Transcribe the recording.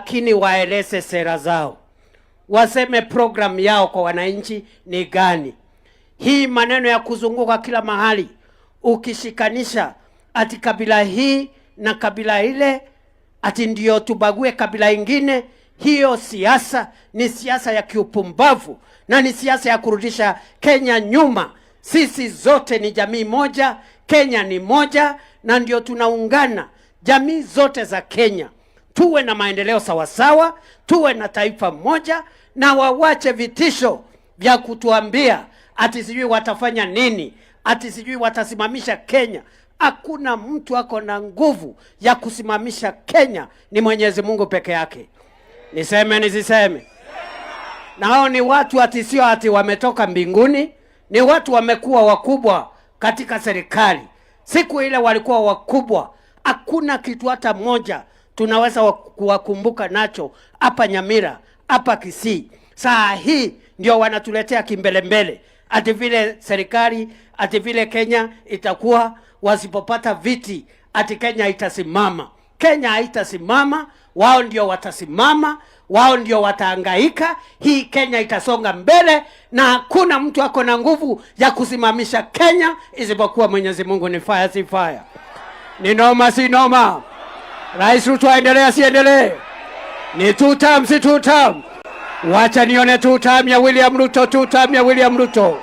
lakini waeleze sera zao, waseme program yao kwa wananchi ni gani. Hii maneno ya kuzunguka kila mahali ukishikanisha ati kabila hii na kabila ile ati ndio tubague kabila ingine, hiyo siasa ni siasa ya kiupumbavu na ni siasa ya kurudisha Kenya nyuma. Sisi zote ni jamii moja, Kenya ni moja, na ndio tunaungana jamii zote za Kenya. Tuwe na maendeleo sawasawa, tuwe na taifa moja, na wawache vitisho vya kutuambia ati sijui watafanya nini, ati sijui watasimamisha Kenya. Hakuna mtu ako na nguvu ya kusimamisha Kenya, ni Mwenyezi Mungu peke yake. Niseme nisiseme? Na hao ni watu ati sio ati wametoka mbinguni, ni watu wamekuwa wakubwa katika serikali. Siku ile walikuwa wakubwa, hakuna kitu hata moja tunaweza kuwakumbuka nacho hapa Nyamira, hapa Kisii. Saa hii ndio wanatuletea kimbelembele ati vile serikali, ati vile Kenya itakuwa wasipopata viti ati Kenya itasimama. Kenya haitasimama, wao ndio watasimama, wao ndio watahangaika. Hii Kenya itasonga mbele na hakuna mtu ako na nguvu ya kusimamisha Kenya isipokuwa Mwenyezi Mungu. Ni fire si fire, ni noma si noma. Rais Ruto aendelee si endelee? Ni 2 term si 2 term? Wacha nione 2 term ya William Ruto, 2 term ya William Ruto.